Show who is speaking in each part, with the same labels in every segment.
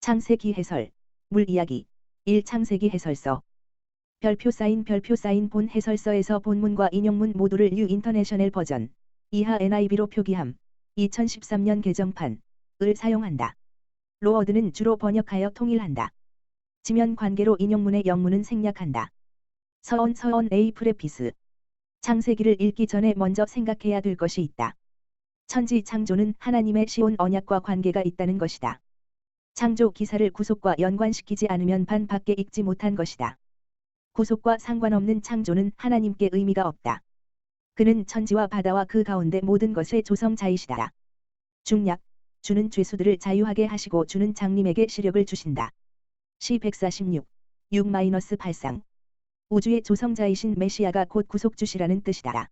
Speaker 1: 창세기 해설, 물 이야기, 1. 창세기 해설서. 별표 사인 본 해설서에서 본문과 인용문 모두를 뉴 인터내셔널 버전, 이하 NIV로 표기함, 2013년 개정판을 사용한다. 로어드는 주로 번역하여 통일한다. 지면 관계로 인용문의 영문은 생략한다. 서원 A 프레피스. 창세기를 읽기 전에 먼저 생각해야 될 것이 있다. 천지 창조는 하나님의 시온 언약과 관계가 있다는 것이다. 창조 기사를 구속과 연관시키지 않으면 반밖에 읽지 못한 것이다. 구속과 상관없는 창조는 하나님께 의미가 없다. 그는 천지와 바다와 그 가운데 모든 것의 조성자이시다. 중약, 주는 죄수들을 자유하게 하시고 주는 장님에게 시력을 주신다. 시 146, 6-8상. 우주의 조성자이신 메시아가 곧 구속주시라는 뜻이다.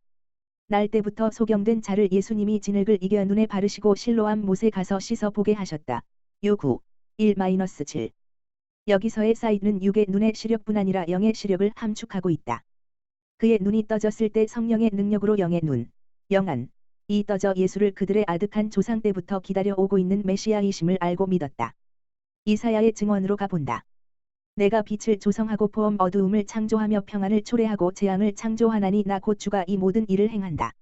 Speaker 1: 날 때부터 소경된 자를 예수님이 진흙을 이겨 눈에 바르시고 실로암 못에 가서 씻어 보게 하셨다. 요구 1-7. 여기서의 사이드는 육의 눈의 시력뿐 아니라 영의 시력을 함축하고 있다. 그의 눈이 떠졌을 때 성령의 능력으로 영의 눈, 영안, 이 떠져 예수를 그들의 아득한 조상 때부터 기다려오고 있는 메시아이심을 알고 믿었다. 이사야의 증언으로 가본다. 내가 빛을 조성하고 포엄 어두움을 창조하며 평안을 초래하고 재앙을 창조하나니 나 곧 주가 이 모든 일을 행한다.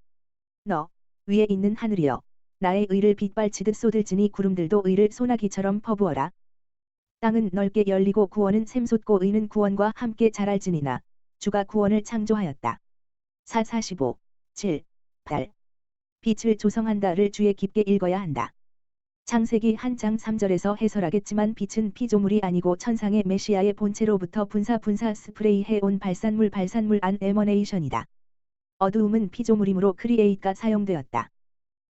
Speaker 1: 너 위에 있는 하늘이여, 나의 의를 빗발치듯 쏟을지니 구름들도 의를 소나기처럼 퍼부어라. 땅은 넓게 열리고 구원은 샘솟고 의는 구원과 함께 자랄지니나 주가 구원을 창조하였다. 4:45, 7, 8. 빛을 조성한다를 주의 깊게 읽어야 한다. 창세기 한 장 3절에서 해설하겠지만 빛은 피조물이 아니고 천상의 메시아의 본체로부터 분사 스프레이해온 발산물 안 에머네이션이다. 어두움은 피조물이므로 크리에이트가 사용되었다.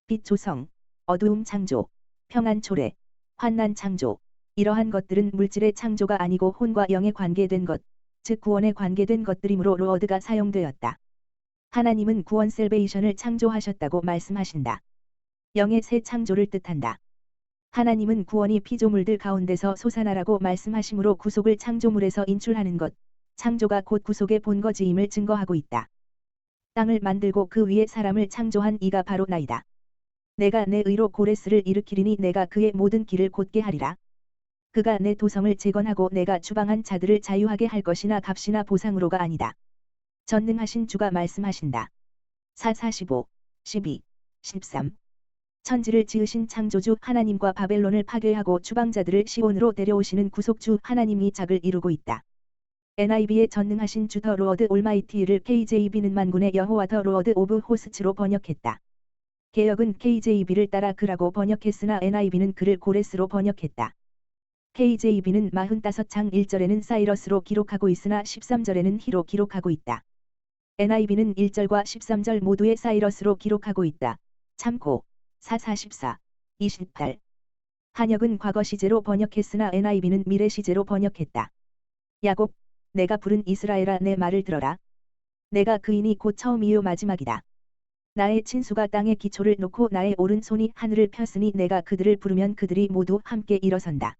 Speaker 1: 빛 조성, 어두움 창조, 평안 초래, 환난 창조, 이러한 것들은 물질의 창조가 아니고 혼과 영에 관계된 것, 즉 구원에 관계된 것들이므로 로어드가 사용되었다. 하나님은 구원 셀베이션을 창조하셨다고 말씀하신다. 영의 새 창조를 뜻한다. 하나님은 구원이 피조물들 가운데서 솟아나라고 말씀하시므로 구속을 창조물에서 인출하는 것, 창조가 곧 구속의 본거지임을 증거하고 있다. 땅을 만들고 그 위에 사람을 창조한 이가 바로 나이다. 내가 내 의로 고레스를 일으키리니 내가 그의 모든 길을 곧게 하리라. 그가 내 도성을 재건하고 내가 추방한 자들을 자유하게 할 것이나 값이나 보상으로가 아니다. 전능하신 주가 말씀하신다. 4:45, 12, 13. 천지를 지으신 창조주 하나님과 바벨론을 파괴하고 추방자들을 시온으로 데려오시는 구속주 하나님이 작을 이루고 있다. NIV의 전능하신 주 더 로어드 올마이티를 KJV는 만군의 여호와 더 로어드 오브 호스츠로 번역했다. 개역은 KJV를 따라 그라고 번역했으나 NIV는 그를 고레스로 번역했다. KJV는 45장 1절에는 사이러스로 기록하고 있으나 13절에는 히로 기록하고 있다. NIV는 1절과 13절 모두에 사이러스로 기록하고 있다. 참고 4:44, 28. 한역은 과거 시제로 번역했으나 NIV는 미래 시제로 번역했다. 야곱, 내가 부른 이스라엘아 내 말을 들어라. 내가 그이니 곧 처음이요 마지막이다. 나의 친수가 땅에 기초를 놓고 나의 오른손이 하늘을 폈으니 내가 그들을 부르면 그들이 모두 함께 일어선다.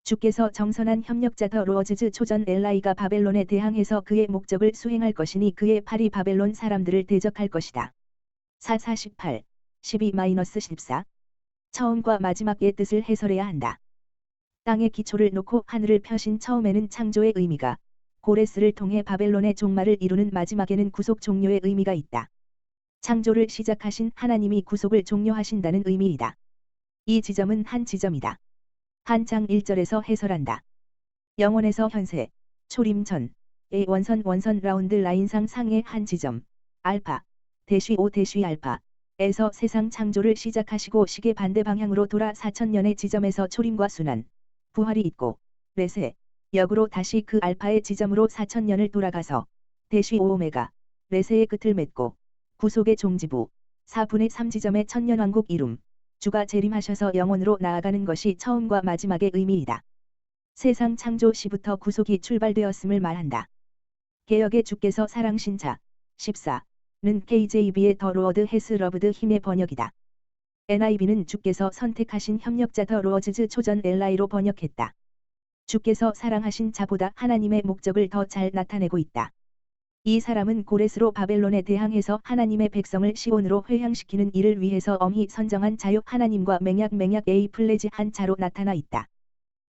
Speaker 1: 주께서 정선한 협력자 더 로어즈즈 초전 엘라이가 바벨론에 대항해서 그의 목적을 수행할 것이니 그의 팔이 바벨론 사람들을 대적할 것이다. 4:48, 12-14. 처음과 마지막의 뜻을 해설해야 한다. 땅의 기초를 놓고 하늘을 펴신 처음에는 창조의 의미가, 고레스를 통해 바벨론의 종말을 이루는 마지막에는 구속 종료의 의미가 있다. 창조를 시작하신 하나님이 구속을 종료하신다는 의미이다. 이 지점은 한 지점이다. 한 장 1절에서 해설한다. 영원에서 현세, 초림 전, 의 원선 라운드 라인상 상의 한 지점, 알파, -5 알파, 에서 세상 창조를 시작하시고 시계 반대 방향으로 돌아 4000년의 지점에서 초림과 순환, 부활이 있고, 레세, 역으로 다시 그 알파의 지점으로 4000년을 돌아가서, -5오메가, 레세의 끝을 맺고, 구속의 종지부, 4분의 3 지점의 천년왕국 이룸, 주가 재림하셔서 영원으로 나아가는 것이 처음과 마지막의 의미이다. 세상 창조 시부터 구속이 출발되었음을 말한다. 개역의 주께서 사랑신 자, 14는 KJV의 더 로어드 헤스 러브드 힘의 번역이다. NIV는 주께서 선택하신 협력자 더 로어즈즈 초전 엘라이로 번역했다. 주께서 사랑하신 자보다 하나님의 목적을 더 잘 나타내고 있다. 이 사람은 고레스로 바벨론에 대항해서 하나님의 백성을 시온으로 회향시키는 일을 위해서 엄히 선정한 자요 하나님과 맹약 A 플레지 한 자로 나타나 있다.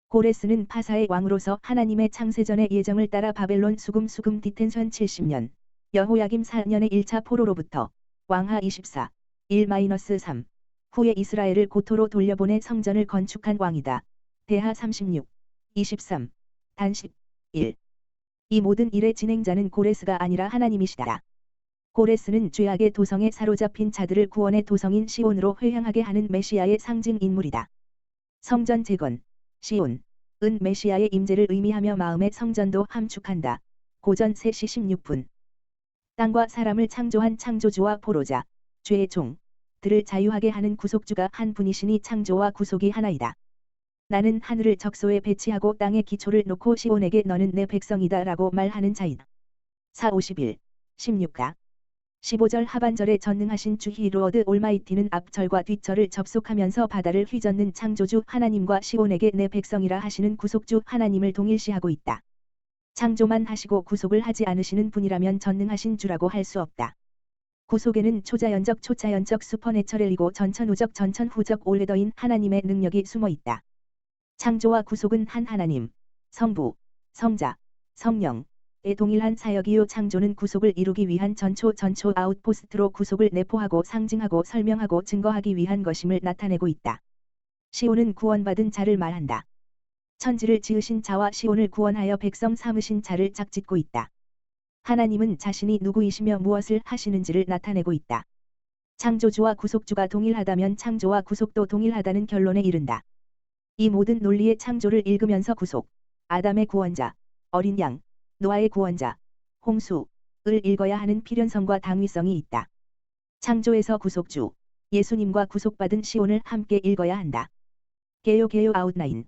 Speaker 1: 고레스는 파사의 왕으로서 하나님의 창세전의 예정을 따라 바벨론 수금 디텐션 70년 여호야김 4년의 1차 포로로부터 왕하 24, 1-3 후에 이스라엘을 고토로 돌려보내 성전을 건축한 왕이다. 대하 36, 23, 단 11. 이 모든 일의 진행자는 고레스가 아니라 하나님이시다. 고레스는 죄악의 도성에 사로잡힌 자들을 구원의 도성인 시온으로 회향하게 하는 메시아의 상징 인물이다. 성전 재건, 시온, 은 메시아의 임재를 의미하며 마음의 성전도 함축한다. 고전 3시 16분. 땅과 사람을 창조한 창조주와 포로자, 죄의 종, 들을 자유하게 하는 구속주가 한 분이시니 창조와 구속이 하나이다. 나는 하늘을 적소에 배치하고 땅에 기초를 놓고 시온에게 너는 내 백성이다 라고 말하는 자이다. 4:51, 16가 15절 하반절에 전능하신 주 히로어드 올마이티는 앞절과 뒷절을 접속하면서 바다를 휘젓는 창조주 하나님과 시온에게 내 백성이라 하시는 구속주 하나님을 동일시하고 있다. 창조만 하시고 구속을 하지 않으시는 분이라면 전능하신 주라고 할 수 없다. 구속에는 초자연적 슈퍼내처럴이고 전천후적 전천후적 올레더인 하나님의 능력이 숨어 있다. 창조와 구속은 한 하나님, 성부, 성자, 성령의 동일한 사역이요 창조는 구속을 이루기 위한 전초 아웃포스트로 구속을 내포하고 상징하고 설명하고 증거하기 위한 것임을 나타내고 있다. 시온은 구원받은 자를 말한다. 천지를 지으신 자와 시온을 구원하여 백성 삼으신 자를 짝짓고 있다. 하나님은 자신이 누구이시며 무엇을 하시는지를 나타내고 있다. 창조주와 구속주가 동일하다면 창조와 구속도 동일하다는 결론에 이른다. 이 모든 논리의 창조를 읽으면서 구속, 아담의 구원자, 어린 양, 노아의 구원자, 홍수를 읽어야 하는 필연성과 당위성이 있다. 창조에서 구속주, 예수님과 구속받은 시온을 함께 읽어야 한다. 개요 아웃라인.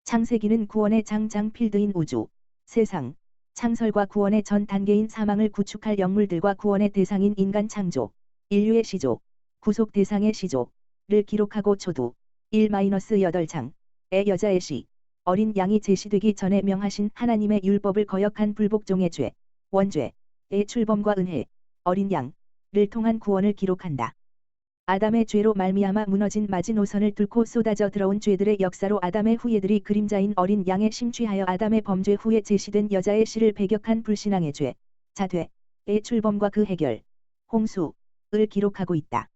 Speaker 1: 창세기는 구원의 필드인 우주, 세상, 창설과 구원의 전 단계인 사망을 구축할 영물들과 구원의 대상인 인간 창조, 인류의 시조, 구속 대상의 시조를 기록하고 초두 1-8장의 여자의 시, 어린 양이 제시되기 전에 명하신 하나님의 율법을 거역한 불복종의 죄, 원죄의 출범과 은혜, 어린 양을 통한 구원을 기록한다. 아담의 죄로 말미암아 무너진 마지노선을 뚫고 쏟아져 들어온 죄들의 역사로 아담의 후예들이 그림자인 어린 양에 심취하여 아담의 범죄 후에 제시된 여자의 씨를 배격한 불신앙의 죄, 자퇴의 출범과 그 해결, 홍수를 기록하고 있다.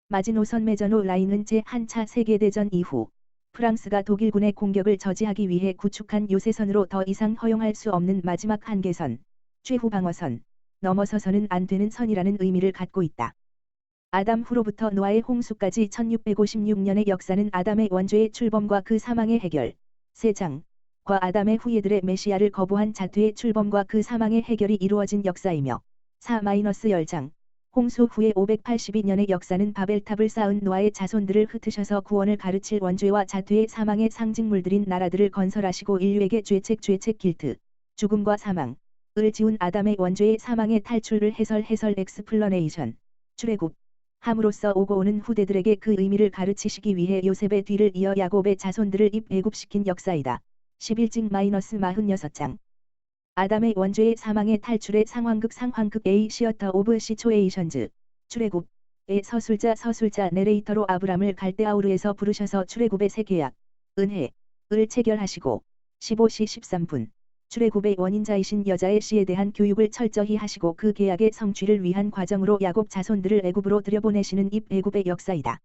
Speaker 1: 마지노선 매전호 라인은 제1차 세계대전 이후 프랑스가 독일군의 공격을 저지하기 위해 구축한 요새선으로 더 이상 허용할 수 없는 마지막 한계선, 최후 방어선, 넘어서서는 안 되는 선이라는 의미를 갖고 있다. 아담 후로부터 노아의 홍수까지 1656년의 역사는 아담의 원죄의 출범과 그 사망의 해결, 세장과 아담의 후예들의 메시아를 거부한 자퇴의 출범과 그 사망의 해결이 이루어진 역사이며 4-10장, 홍수 후에 582년의 역사는 바벨탑을 쌓은 노아의 자손들을 흩으셔서 구원을 가르칠 원죄와 자퇴의 사망의 상징물들인 나라들을 건설하시고 인류에게 죄책 길트, 죽음과 사망을 지운 아담의 원죄의 사망의 탈출을 해설 엑스플러네이션, 출애굽, 함으로써 오고 오는 후대들에게 그 의미를 가르치시기 위해 요셉의 뒤를 이어 야곱의 자손들을 입애굽시킨 역사이다. 11-46장. 아담의 원죄의 사망의 탈출의 상황극 A 시어터 오브 시초에이션즈, 출애굽의 서술자 내레이터로 아브람을 갈대아우르에서 부르셔서 출애굽의 새 계약, 은혜를 체결하시고 15시 13분. 출애굽의 원인자이신 여자의 씨에 대한 교육을 철저히 하시고 그 계약의 성취를 위한 과정으로 야곱 자손들을 애굽으로 들여보내시는 입애굽의 역사이다.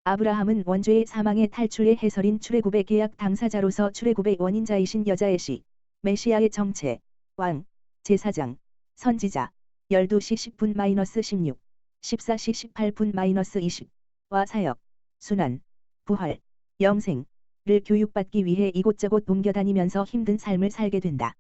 Speaker 1: 아브라함은 원죄의 사망의 탈출의 해설인 출애굽의 계약 당사자로서 출애굽의 원인자이신 여자의 씨, 메시아의 정체, 왕, 제사장, 선지자, 12시 10분-16, 14시 18분-20와 사역, 순환, 부활, 영생, 를 교육받기 위해 이곳저곳 옮겨다니면서 힘든 삶을 살게 된다.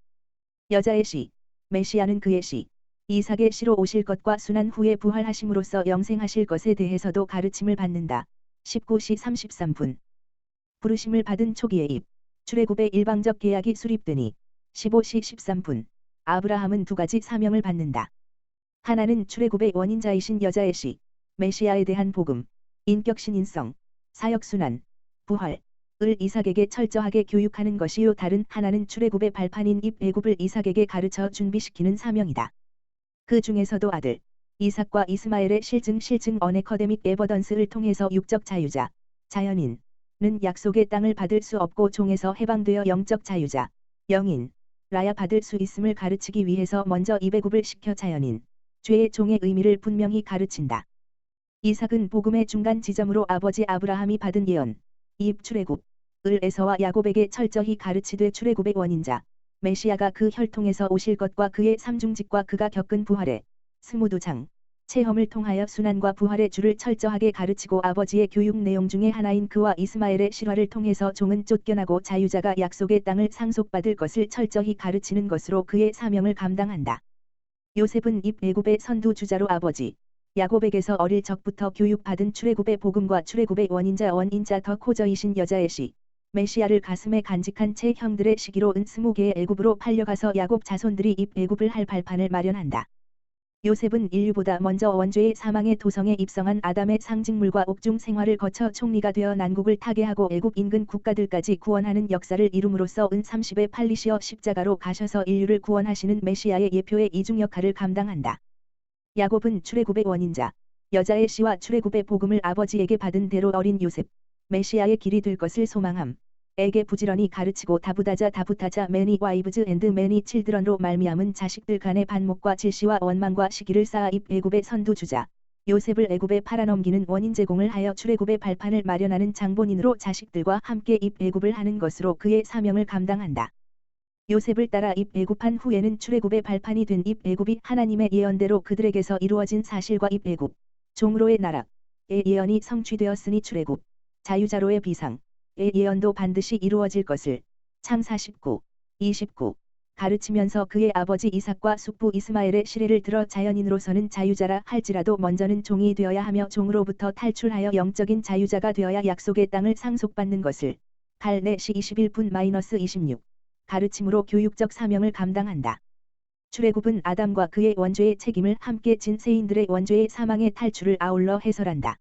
Speaker 1: 여자의 씨, 메시아는 그의 씨, 이삭의 씨로 오실 것과 순환 후에 부활하심으로써 영생하실 것에 대해서도 가르침을 받는다. 19시 33분. 부르심을 받은 초기의 입, 출애굽의 일방적 계약이 수립되니 15시 13분. 아브라함은 두 가지 사명을 받는다. 하나는 출애굽의 원인자이신 여자의 씨, 메시아에 대한 복음, 인격신인성, 사역순환, 부활, 을 이삭에게 철저하게 교육하는 것이요 다른 하나는 출애굽의 발판인 입애굽을 이삭에게 가르쳐 준비시키는 사명이다. 그 중에서도 아들 이삭과 이스마엘의 실증 어네커데믹 에버던스를 통해서 육적 자유자, 자연인의 약속의 땅을 받을 수 없고 종에서 해방되어 영적 자유자, 영인, 라야 받을 수 있음을 가르치기 위해서 먼저 이배굽을 시켜 자연인, 죄의 종의 의미를 분명히 가르친다. 이삭은 복음의 중간 지점으로 아버지 아브라함이 받은 예언, 이 출애굽, 을 에서와 야곱에게 철저히 가르치되 출애굽의 원인자, 메시아가 그 혈통에서 오실 것과 그의 삼중직과 그가 겪은 부활의 스무두장 체험을 통하여 순환과 부활의 주를 철저하게 가르치고 아버지의 교육 내용 중에 하나인 그와 이스마엘의 실화를 통해서 종은 쫓겨나고 자유자가 약속의 땅을 상속받을 것을 철저히 가르치는 것으로 그의 사명을 감당한다. 요셉은 입애굽의 선두주자로 아버지 야곱에게서 어릴 적부터 교육받은 출애굽의 복음과 출애굽의 원인자 더 코저이신 여자의 시 메시아를 가슴에 간직한 채 형들의 시기로 은 20개의 애굽으로 팔려가서 야곱 자손들이 입애굽을 할 발판을 마련한다. 요셉은 인류보다 먼저 원죄의 사망의 도성에 입성한 아담의 상징물과 옥중 생활을 거쳐 총리가 되어 난국을 타개하고 애굽 인근 국가들까지 구원하는 역사를 이룸으로써 은 30에 팔리시어 십자가로 가셔서 인류를 구원하시는 메시아의 예표의 이중 역할을 감당한다. 야곱은 출애굽의 원인자, 여자의 씨와 출애굽의 복음을 아버지에게 받은 대로 어린 요셉, 메시아의 길이 될 것을 소망함. 에게 부지런히 가르치고 다부타자 매니 와이브즈 앤드 매니 칠드런로 말미암은 자식들 간의 반목과 질시와 원망과 시기를 쌓아 입애굽의 선두주자 요셉을 애굽에 팔아넘기는 원인 제공을 하여 출애굽의 발판을 마련하는 장본인으로 자식들과 함께 입애굽을 하는 것으로 그의 사명을 감당한다. 요셉을 따라 입애굽한 후에는 출애굽의 발판이 된 입애굽이 하나님의 예언대로 그들에게서 이루어진 사실과 입애굽 종으로의 나락의 예언이 성취되었으니 출애굽 자유자로의 비상 의 예언도 반드시 이루어질 것을 창사 19, 29 가르치면서 그의 아버지 이삭과 숙부 이스마엘의 시래를 들어 자연인으로서는 자유자라 할지라도 먼저는 종이 되어야 하며 종으로부터 탈출하여 영적인 자유자가 되어야 약속의 땅을 상속받는 것을 갈 4시 21분-26 가르침으로 교육적 사명을 감당한다. 출애굽은 아담과 그의 원죄의 책임을 함께 진 세인들의 원죄의 사망의 탈출을 아울러 해설한다.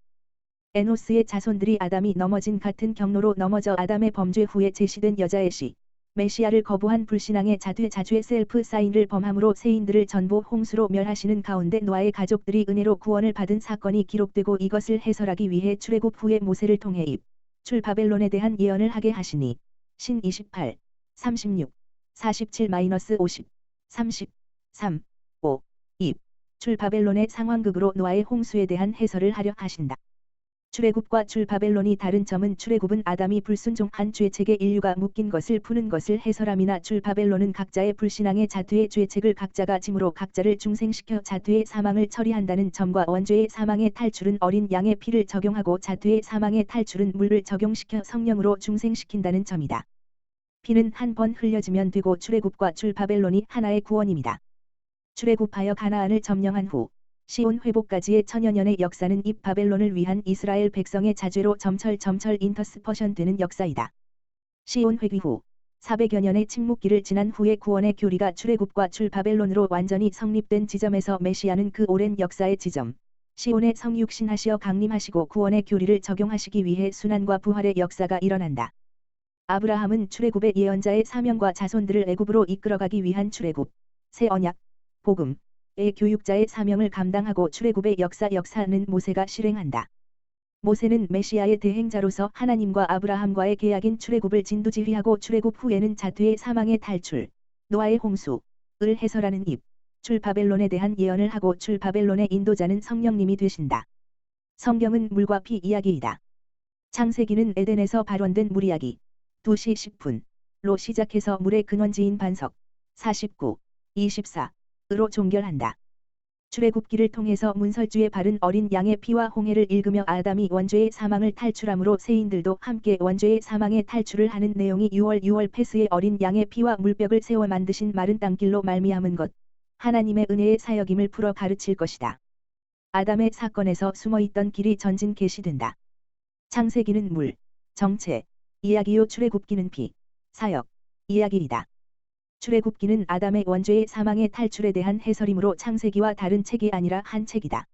Speaker 1: 에노스의 자손들이 아담이 넘어진 같은 경로로 넘어져 아담의 범죄 후에 제시된 여자의 씨, 메시아를 거부한 불신앙의 자주의 셀프 사인을 범함으로 세인들을 전부 홍수로 멸하시는 가운데 노아의 가족들이 은혜로 구원을 받은 사건이 기록되고 이것을 해설하기 위해 출애굽 후에 모세를 통해 출 바벨론에 대한 예언을 하게 하시니 신 28, 36, 47-50, 33, 5, 출 바벨론의 상황극으로 노아의 홍수에 대한 해설을 하려 하신다. 출애굽과 출 바벨론이 다른 점은 출애굽은 아담이 불순종한 죄책에 인류가 묶인 것을 푸는 것을 해설함이나 출 바벨론은 각자의 불신앙의 자투의 죄책을 각자가 짐으로 각자를 중생시켜 자투의 사망을 처리한다는 점과 원죄의 사망의 탈출은 어린 양의 피를 적용하고 자투의 사망의 탈출은 물을 적용시켜 성령으로 중생시킨다는 점이다. 피는 한 번 흘려지면 되고 출애굽과 출 바벨론이 하나의 구원입니다. 출애굽하여 가나안을 점령한 후 시온 회복까지의 천여년의 역사는 이 바벨론을 위한 이스라엘 백성의 자죄로 점철 인터스퍼션 되는 역사이다. 시온 회귀 후 400여 년의 침묵기를 지난 후에 구원의 교리가 출애굽과 출 바벨론으로 완전히 성립된 지점에서 메시아는 그 오랜 역사의 지점, 시온에 성육신하시어 강림하시고 구원의 교리를 적용하시기 위해 순환과 부활의 역사가 일어난다. 아브라함은 출애굽의 예언자의 사명과 자손들을 애굽으로 이끌어가기 위한 출애굽, 새 언약, 복음, 의 교육자의 사명을 감당하고 출애굽의 역사는 모세가 실행한다. 모세는 메시아의 대행자로서 하나님과 아브라함과의 계약인 출애굽을 진두지휘하고 출애굽 후에는 자투의 사망의 탈출, 노아의 홍수를 해설하는 출 바벨론에 대한 예언을 하고 출 바벨론의 인도자는 성령님이 되신다. 성경은 물과 피 이야기이다. 창세기는 에덴에서 발원된 물 이야기, 2시 10분로 시작해서 물의 근원지인 반석, 49, 24 으로 종결한다. 출애굽기를 통해서 문설주에 바른 어린 양의 피와 홍해를 읽으며 아담이 원죄의 사망을 탈출함으로 세인들도 함께 원죄의 사망의 탈출을 하는 내용이 6월 패스의 어린 양의 피와 물벽을 세워 만드신 마른 땅길로 말미암은 것, 하나님의 은혜의 사역임을 풀어 가르칠 것이다. 아담의 사건에서 숨어있던 길이 전진 계시된다. 창세기는 물, 정체, 이야기요 출애굽기는 피, 사역, 이야기이다. 출애굽기는 아담의 원죄의 사망의 탈출에 대한 해설이므로 창세기와 다른 책이 아니라 한 책이다.